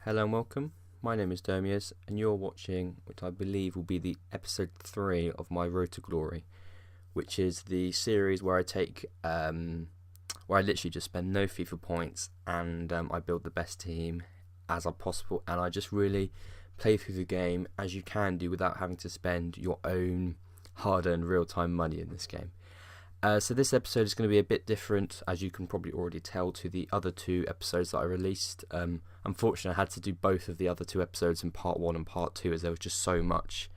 Hello and welcome. My name is Domius, and you're watching what I believe will be the episode 3 of my Road to Glory, which is the series where I take, where I literally just spend no FIFA points and I build the best team as possible, and I just really play through the game as you can do without having to spend your own hard-earned real-time money in this game. So this episode is going to be a bit different, as you can probably already tell, to the other two episodes that I released. Unfortunately, I had to do both of the other two episodes in part 1 and part 2 as there was just so much,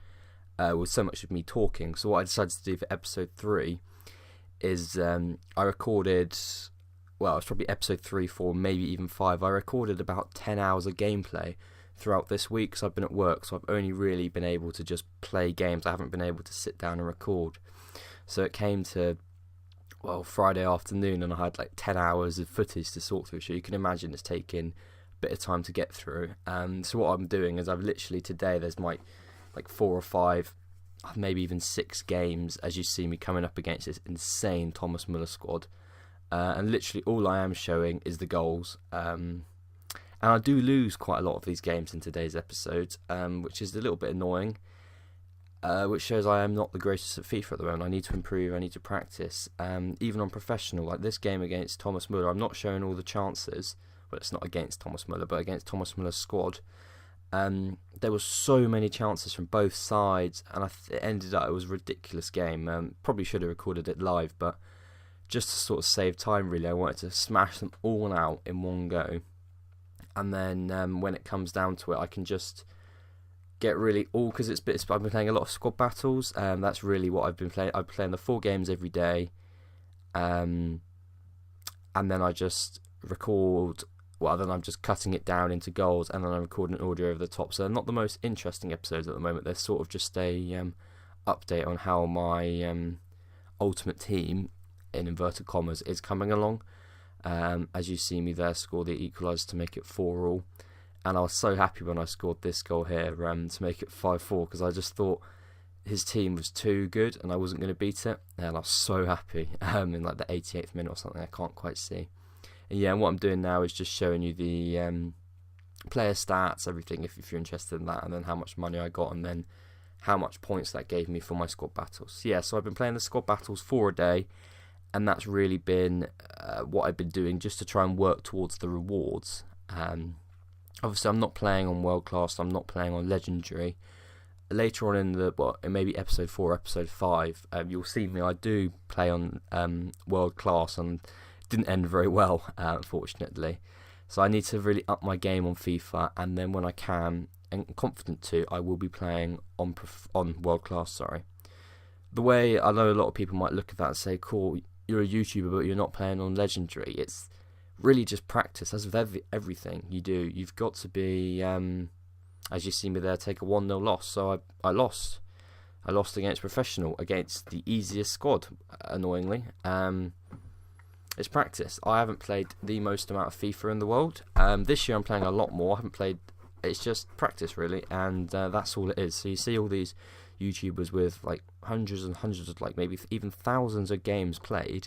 with so much of me talking. So what I decided to do for episode 3 is I recorded, well, it's probably episode 3, 4, maybe even 5. I recorded about 10 hours of gameplay throughout this week because I've been at work, so I've only really been able to just play games. I haven't been able to sit down and record. So it came to Friday afternoon, and I had like 10 hours of footage to sort through, so you can imagine it's taken a bit of time to get through. So what I'm doing is I've literally today, there's like 4 or 5, maybe even 6 games as you see me coming up against this insane Thomas Muller squad, and literally all I am showing is the goals, and I do lose quite a lot of these games in today's episode, which is a little bit annoying. Which shows I am not the greatest at FIFA at the moment. I need to improve, I need to practice. Even on professional, like this game against Thomas Muller, I'm not showing all the chances. Well, it's not against Thomas Muller, but against Thomas Muller's squad. There were so many chances from both sides, and it ended up, it was a ridiculous game. Probably should have recorded it live, but just to sort of save time, really, I wanted to smash them all out in one go. And then when it comes down to it, I can just get really all, because I've been playing a lot of squad battles. That's really what I've been playing. I'm playing the 4 games every day, and then I just record. Well, then I'm just cutting it down into goals, and then I'm recording an audio over the top. So they're not the most interesting episodes at the moment. They're sort of just a update on how my ultimate team, in inverted commas, is coming along. As you see me there, score the equaliser to make it 4-4. And I was so happy when I scored this goal here to make it 5-4, because I just thought his team was too good and I wasn't going to beat it. And I was so happy in like the 88th minute or something. I can't quite see. And yeah, and what I'm doing now is just showing you the player stats, everything, if you're interested in that, and then how much money I got, and then how much points that gave me for my squad battles. Yeah, so I've been playing the squad battles for a day, and that's really been what I've been doing just to try and work towards the rewards. Obviously, I'm not playing on World Class, I'm not playing on Legendary. Later on in maybe episode 4, episode 5, you'll see me, I do play on World Class, and it didn't end very well, unfortunately. So I need to really up my game on FIFA, and then when I can, and confident to, I will be playing on World Class, sorry. The way, I know a lot of people might look at that and say, cool, you're a YouTuber, but you're not playing on Legendary. It's really just practice, as with everything you do. You've got to be, as you see me there, take a 1-0 loss. So I lost. I lost against Professional, against the easiest squad, annoyingly. It's practice. I haven't played the most amount of FIFA in the world. This year I'm playing a lot more. I haven't played, it's just practice really, and that's all it is. So you see all these YouTubers with like hundreds and hundreds of, like maybe even thousands of games played.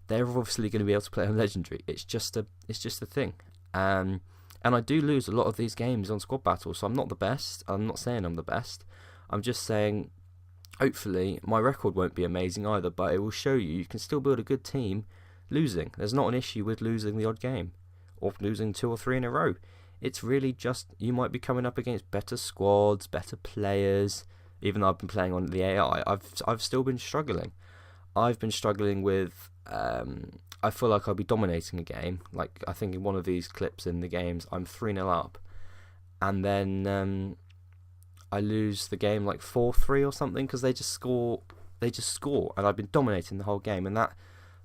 They're obviously going to be able to play on Legendary. It's just a thing. And I do lose a lot of these games on squad battles, so I'm not the best. I'm not saying I'm the best. I'm just saying, hopefully, my record won't be amazing either, but it will show you can still build a good team losing. There's not an issue with losing the odd game, or losing 2 or 3 in a row. It's really just, you might be coming up against better squads, better players. Even though I've been playing on the AI, I've still been struggling. I've been struggling with, I feel like I'll be dominating a game. Like, I think in one of these clips in the games, I'm 3-0 up. And then I lose the game like 4-3 or something, because they just score. And I've been dominating the whole game. And that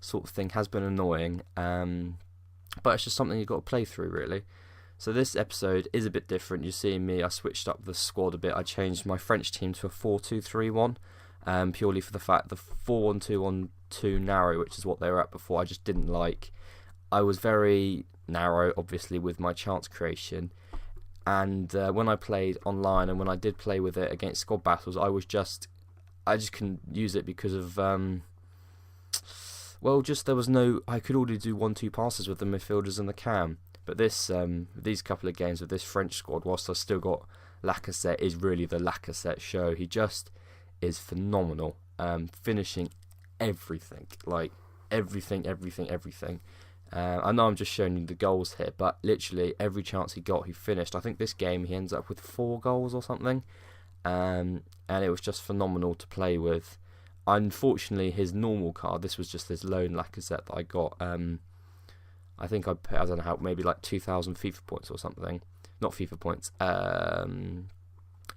sort of thing has been annoying. But it's just something you've got to play through, really. So this episode is a bit different. You're seeing me, I switched up the squad a bit. I changed my French team to a 4-2-3-1. Purely for the fact the 4-1-2-1-2 narrow, which is what they were at before, I just didn't like. I was very narrow, obviously, with my chance creation, and when I played online and when I did play with it against squad battles, I just couldn't use it because of there was no, I could only do 1-2 passes with the midfielders and the cam. But these couple of games with this French squad, whilst I've still got Lacazette, is really the Lacazette show. He just is phenomenal, finishing everything, like everything. I know I'm just showing you the goals here, but literally every chance he got, he finished. I think this game he ends up with 4 goals or something, and it was just phenomenal to play with. Unfortunately, his normal card, this was just this lone Lacazette that I got. I think I don't know how, maybe like 2,000 FIFA points or something. Not FIFA points,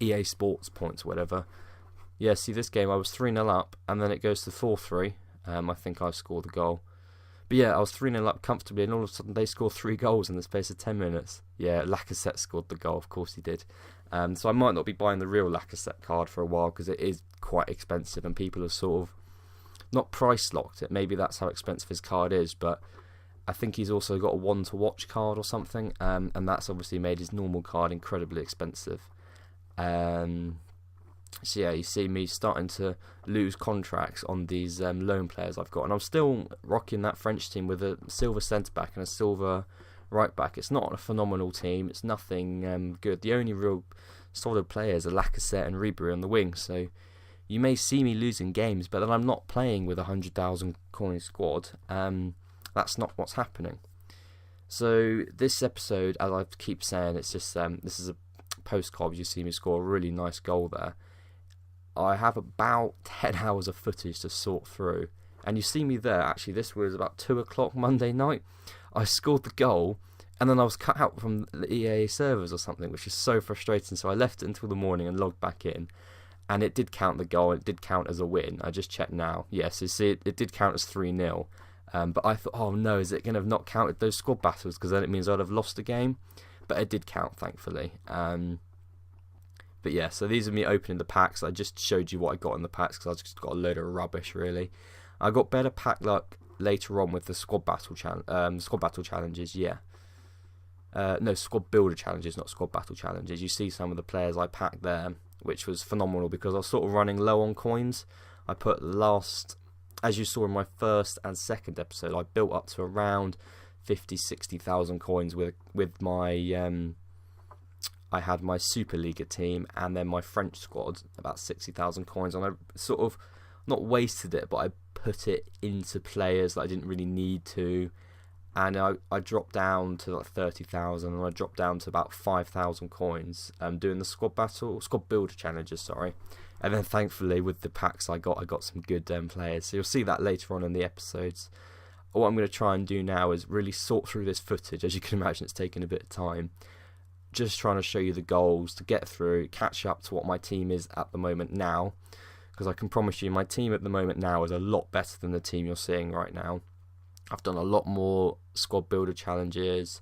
EA Sports points, whatever. Yeah, see, this game I was 3-0 up, and then it goes to 4-3. I think I scored the goal. But yeah, I was 3-0 up comfortably, and all of a sudden they scored 3 goals in the space of 10 minutes. Yeah, Lacazette scored the goal, of course he did. So I might not be buying the real Lacazette card for a while, because it is quite expensive, and people have sort of not price locked it. Maybe that's how expensive his card is, but I think he's also got a one to watch card or something, and that's obviously made his normal card incredibly expensive. So yeah, you see me starting to lose contracts on these loan players I've got, and I'm still rocking that French team with a silver centre back and a silver right back. It's not a phenomenal team, it's nothing good. The only real solid players are Lacazette and Ribery on the wing, so you may see me losing games, but then I'm not playing with a 100,000 coin squad. That's not what's happening. So this episode, as I keep saying, it's just this is a post-Cobb. You see me score a really nice goal there. I have about 10 hours of footage to sort through, and you see me there. Actually, this was about 2 o'clock Monday night. I scored the goal, and then I was cut out from the EA servers or something, which is so frustrating. So I left it until the morning and logged back in, and it did count the goal. It did count as a win. I just checked now. Yes, you see, it did count as 3-0. But I thought, oh no, is it going to have not counted those squad battles? Because then it means I'd have lost the game. But it did count, thankfully. But yeah, so these are me opening the packs. I just showed you what I got in the packs because I just got a load of rubbish, really. I got better pack luck later on with the squad battle challenges. Yeah, no, squad builder challenges, not squad battle challenges. You see some of the players I packed there, which was phenomenal because I was sort of running low on coins. I put as you saw in my first and second episode, I built up to around 50,000-60,000 coins with my I had my Superliga team and then my French squad, about 60,000 coins, and I sort of not wasted it, but I put it into players that I didn't really need to, and I dropped down to like 30,000, and I dropped down to about 5,000 coins doing the squad builder challenges, sorry. And then thankfully with the packs I got some good players, so you'll see that later on in the episodes. What I'm going to try and do now is really sort through this footage. As you can imagine, it's taken a bit of time. Just trying to show you the goals to get through, catch up to what my team is at the moment now, because I can promise you my team at the moment now is a lot better than the team you're seeing right now. I've done a lot more squad builder challenges,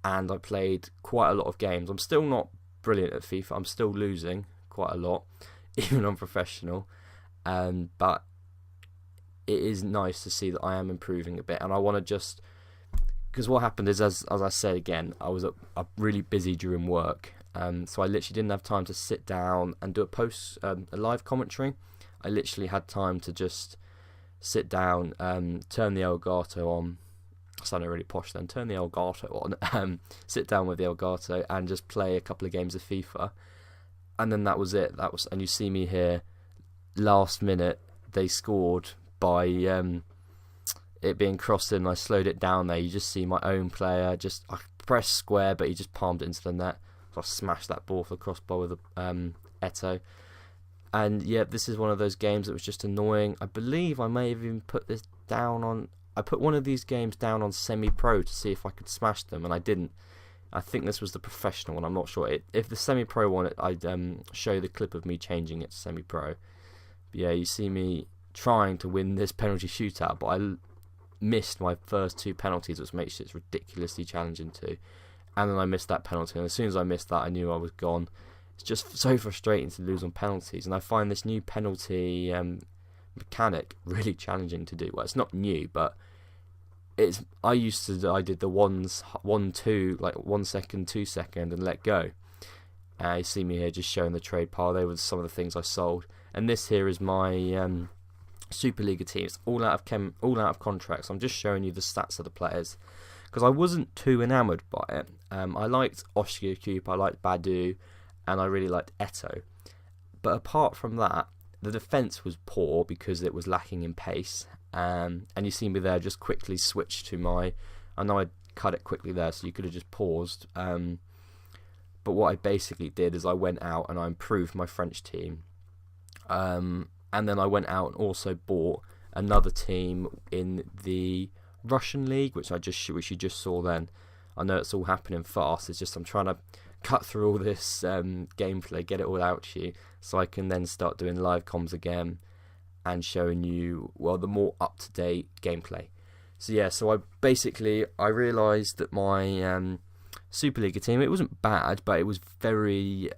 and I played quite a lot of games. I'm still not brilliant at FIFA. I'm still losing quite a lot, even on professional, but it is nice to see that I am improving a bit, and I want to just, because what happened is, as I said again, I was really busy during work, so I literally didn't have time to sit down and do a live commentary. I literally had time to just sit down, turn the Elgato on. I sounded really posh then. Turn the Elgato on, sit down with the Elgato and just play a couple of games of FIFA, and then that was it. And you see me here, last minute they scored by it being crossed in. I slowed it down there. You just see my own player. I pressed square, but he just palmed it into the net. So I smashed that ball for the crossbar with a Eto. And yeah, this is one of those games that was just annoying. I believe I may have even put this down on. I put one of these games down on semi-pro to see if I could smash them, and I didn't. I think this was the professional one. I'm not sure. If the semi-pro one, I'd show the clip of me changing it to semi-pro. But yeah, you see me trying to win this penalty shootout, but I missed my first 2 penalties, which makes it ridiculously challenging too. And then I missed that penalty, and as soon as I missed that, I knew I was gone. It's just so frustrating to lose on penalties, and I find this new penalty mechanic really challenging to do. Well, it's not new, but I did the 1-2, like 1 second, 2 second, and let go. You see me here just showing the trade pile. They were some of the things I sold, and this here is my Superliga team. It's all out of contracts. I'm just showing you the stats of the players, because I wasn't too enamoured by it. I liked Oscar Coop, I liked Badu, and I really liked Eto. But apart from that, the defence was poor because it was lacking in pace. And you see me there just quickly switch to my... I know I cut it quickly there, so you could have just paused. But what I basically did is I went out and I improved my French team. And then I went out and also bought another team in the Russian league, which you just saw then. I know it's all happening fast. It's just I'm trying to cut through all this gameplay, get it all out to you, so I can then start doing live comms again and showing you, well, the more up-to-date gameplay. So I realised that my Superliga team, it wasn't bad, but it was very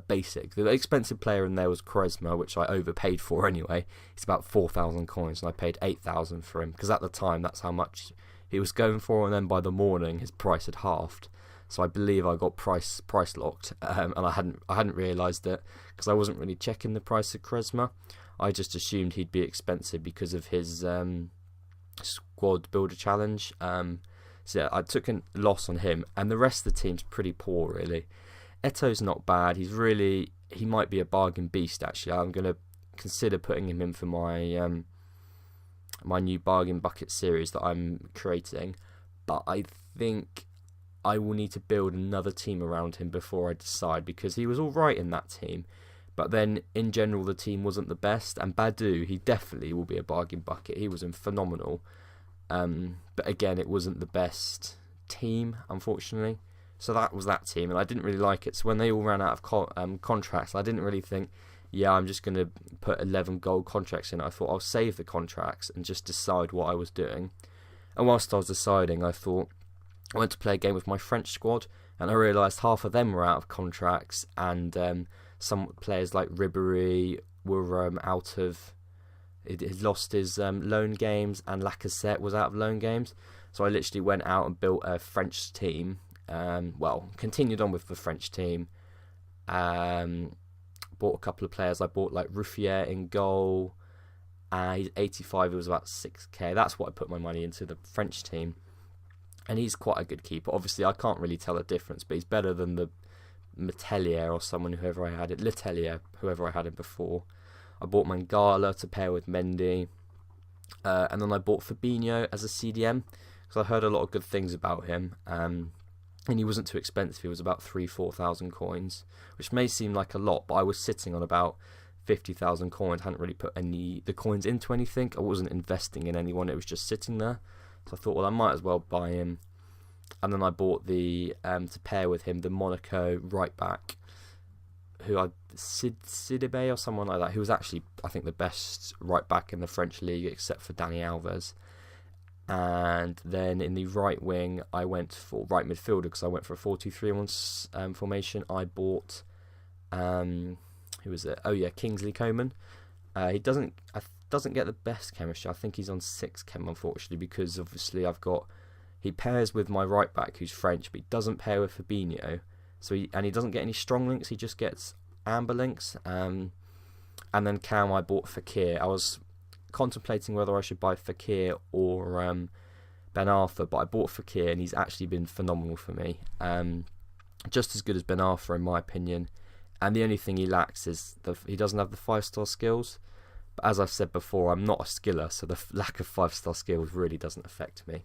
basic. The expensive player in there was Quaresma, which I overpaid for anyway. It's about 4,000 coins, and I paid 8,000 for him, because at the time that's how much he was going for, and then by the morning his price had halved. So I believe I got price locked, and I hadn't realised it, because I wasn't really checking the price of Quaresma. I just assumed he'd be expensive because of his squad builder challenge. I took a loss on him, and the rest of the team's pretty poor, really. Eto's not bad. He might be a bargain beast, actually. I'm going to consider putting him in for my my new bargain bucket series that I'm creating, but I think I will need to build another team around him before I decide, because he was alright in that team, but then in general the team wasn't the best. And Badu, he definitely will be a bargain bucket. He was phenomenal. But again, it wasn't the best team, unfortunately. So that was that team, and I didn't really like it. So when they all ran out of contracts, I didn't really think, I'm just going to put 11 gold contracts in. I thought I'll save the contracts and just decide what I was doing. And whilst I was deciding, I went to play a game with my French squad, and I realised half of them were out of contracts, and some players like Ribéry were out of... He'd lost his loan games, and Lacazette was out of loan games. So I literally went out and built a French team. Continued on with the French team. Bought a couple of players. I bought like Ruffier in goal. He's 85. It was about 6k. That's what I put my money into, the French team. And he's quite a good keeper. Obviously, I can't really tell the difference, but he's better than the Metelier or whoever I had it. Letelier, whoever I had him before. I bought Mangala to pair with Mendy, and then I bought Fabinho as a CDM, because I heard a lot of good things about him, and he wasn't too expensive. He was about 4,000 coins, which may seem like a lot, but I was sitting on about 50,000 coins. I hadn't really put the coins into anything. I wasn't investing in anyone. It was just sitting there. So I thought, well, I might as well buy him. And then I bought to pair with him, the Monaco right back, Sidibe or someone like that, who was actually, I think, the best right back in the French league, except for Dani Alves. And then in the right wing, I went for right midfielder, because I went for a 4-2-3-1 formation. I bought, who was it? Kingsley Coman. He doesn't get the best chemistry. I think he's on 6 chem, unfortunately, because obviously he pairs with my right back, who's French, but he doesn't pair with Fabinho. So he doesn't get any strong links. He just gets amber links. And then Cam, I bought Fekir. I was contemplating whether I should buy Fekir or Ben Arthur, but I bought Fekir, and he's actually been phenomenal for me. Just as good as Ben Arthur, in my opinion. And the only thing he lacks is he doesn't have the 5-star skills. But as I've said before, I'm not a skiller, so the lack of 5-star skills really doesn't affect me.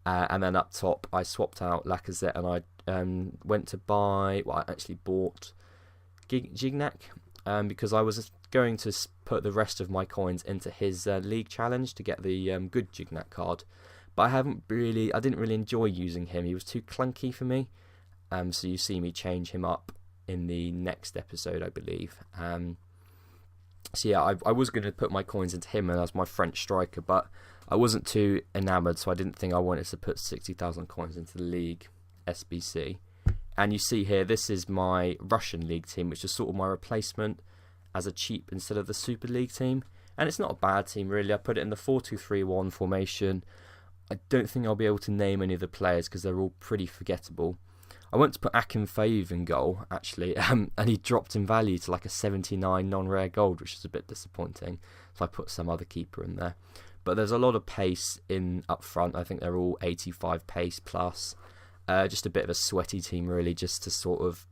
And then up top, I swapped out Lacazette, and I went to buy... Well, I actually bought Gignac, because I was going to put the rest of my coins into his league challenge to get the good Gignac card. But I didn't really enjoy using him. He was too clunky for me. So you see me change him up in the next episode, I believe. I was going to put my coins into him as my French striker, but I wasn't too enamoured, so I didn't think I wanted to put 60,000 coins into the league SBC. And you see here, this is my Russian league team, which is sort of my replacement as a cheap instead of the Super League team. And it's not a bad team, really. I put it in the 4-2-3-1 formation. I don't think I'll be able to name any of the players because they're all pretty forgettable. I went to put Akim Faiv in goal, actually, and he dropped in value to like a 79 non-rare gold, which is a bit disappointing. So I put some other keeper in there. But there's a lot of pace in up front. I think they're all 85 pace plus. Just a bit of a sweaty team, really, just to sort of...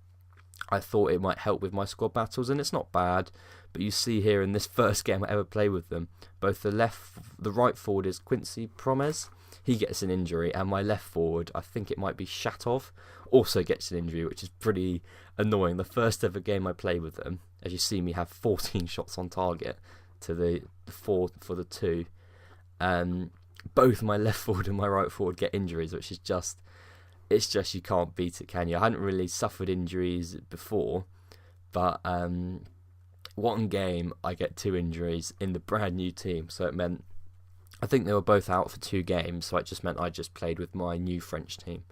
I thought it might help with my squad battles, and it's not bad. But you see here in this first game I ever play with them, both the right forward is Quincy Promes. He gets an injury, and my left forward, I think it might be Shatov, also gets an injury, which is pretty annoying. The first ever game I played with them, as you see me have 14 shots on target to the 4 for the 2. Both my left forward and my right forward get injuries, which is just you can't beat it, can you? I hadn't really suffered injuries before, but one game I get 2 injuries in the brand new team, so it meant I think they were both out for 2 games, so it just meant I just played with my new French team.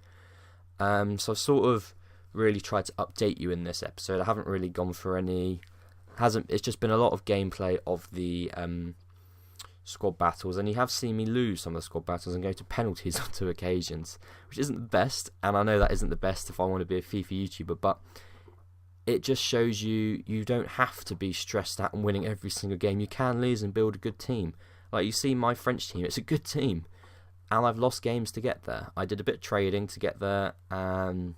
So I've sort of really tried to update you in this episode. I haven't really gone for any... It's just been a lot of gameplay of the squad battles, and you have seen me lose some of the squad battles and go to penalties on 2 occasions, which isn't the best, and I know that isn't the best if I want to be a FIFA YouTuber, but it just shows you don't have to be stressed out and winning every single game. You can lose and build a good team. Like you see my French team, it's a good team, and I've lost games to get there. I did a bit of trading to get there, and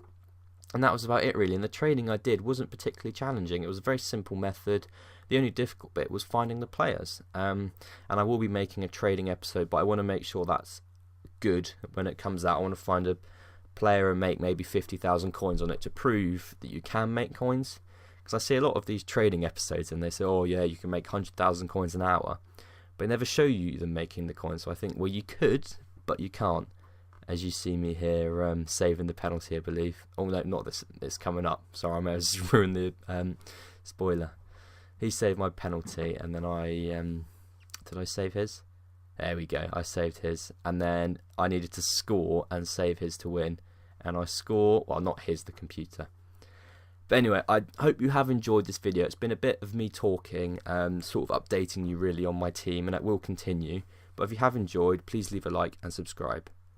that was about it really. And the trading I did wasn't particularly challenging. It was a very simple method. The only difficult bit was finding the players. And I will be making a trading episode, but I want to make sure that's good when it comes out. I want to find a player and make maybe 50,000 coins on it to prove that you can make coins. Because I see a lot of these trading episodes and they say, oh yeah, you can make 100,000 coins an hour. But they never show you them making the coins. So I think, well, you could, but you can't. As you see me here saving the penalty, I believe. Oh no, not this. It's coming up. Sorry, I may have just ruined the spoiler. He saved my penalty, and then did I save his? There we go. I saved his, and then I needed to score and save his to win, and I score. Well, not his, the computer. But anyway, I hope you have enjoyed this video. It's been a bit of me talking, sort of updating you really on my team, and it will continue. But if you have enjoyed, please leave a like and subscribe.